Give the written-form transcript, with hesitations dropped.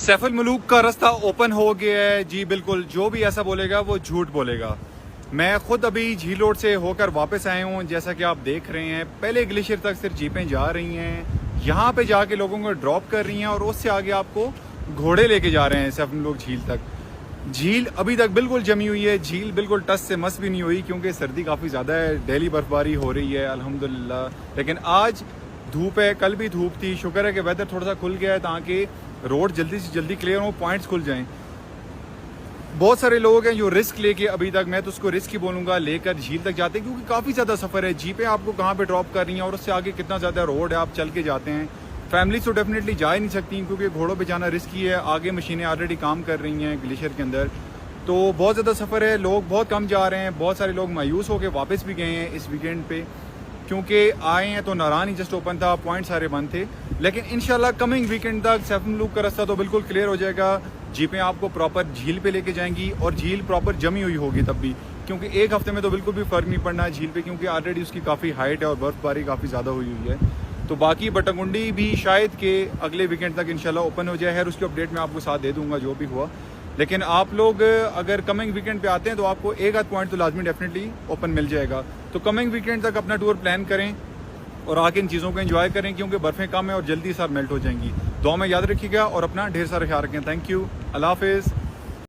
सैफुल मुलूक का रास्ता ओपन हो गया है जी। बिल्कुल, जो भी ऐसा बोलेगा वो झूठ बोलेगा। मैं खुद अभी झील रोड से होकर वापस आया हूँ। जैसा कि आप देख रहे हैं, पहले ग्लेशियर तक सिर्फ जीपें जा रही हैं, यहाँ पे जाके लोगों को ड्रॉप कर रही हैं और उससे आगे आपको घोड़े लेके जा रहे हैं सैफुल मुलूक झील तक। झील अभी तक बिल्कुल जमी हुई है, झील बिल्कुल टस से मस भी नहीं हुई क्योंकि सर्दी काफ़ी ज़्यादा है, डेली बर्फबारी हो रही है अल्हम्दुलिल्लाह। लेकिन आज धूप है, कल भी धूप थी। शुक्र है कि वेदर थोड़ा सा खुल गया है ताकि रोड जल्दी से जल्दी क्लियर हो, पॉइंट्स खुल जाएं। बहुत सारे लोग हैं जो रिस्क लेके अभी तक, मैं तो उसको रिस्क ही बोलूँगा, लेकर झील तक जाते हैं क्योंकि काफ़ी ज़्यादा सफ़र है। जीपें आपको कहाँ पे ड्रॉप कर रही हैं और उससे आगे कितना ज़्यादा रोड है, आप चल के जाते हैं। फैमिली तो डेफिनेटली जा ही नहीं सकती क्योंकि घोड़ों पे जाना रिस्की है। आगे मशीनें ऑलरेडी काम कर रही हैं ग्लेशियर के अंदर, तो बहुत ज़्यादा सफ़र है। लोग बहुत कम जा रहे हैं, बहुत सारे लोग मायूस होकर वापस भी गए हैं इस वीकेंड पे क्योंकि आए हैं तो नारान ही जस्ट ओपन था, पॉइंट सारे बंद थे। लेकिन इंशाल्लाह कमिंग वीकेंड तक सैफुल मुलूक का रास्ता तो बिल्कुल क्लियर हो जाएगा। जीपें आपको प्रॉपर झील पे लेके जाएंगी और झील प्रॉपर जमी हुई होगी तब भी, क्योंकि एक हफ्ते में तो बिल्कुल भी फ़र्क नहीं पड़ना है झील पे क्योंकि ऑलरेडी उसकी काफ़ी हाइट है और बर्फबारी काफ़ी ज़्यादा हुई है। तो बाकी बटंगुंडी भी शायद के अगले वीकेंड तक इंशाल्लाह ओपन हो जाए है, उसकी अपडेट मैं आपको साथ दे दूंगा जो भी हुआ। लेकिन आप लोग अगर कमिंग वीकेंड पे आते हैं तो आपको एक आध पॉइंट तो लाजमी डेफिनेटली ओपन मिल जाएगा। तो कमिंग वीकेंड तक अपना टूर प्लान करें और आके इन चीज़ों को एंजॉय करें क्योंकि बर्फ़ें कम है और जल्दी साथ मेल्ट हो जाएंगी। दुआ में याद रखिएगा और अपना ढेर सारा ख्याल रखें। थैंक यू, अल्लाह हाफिज़।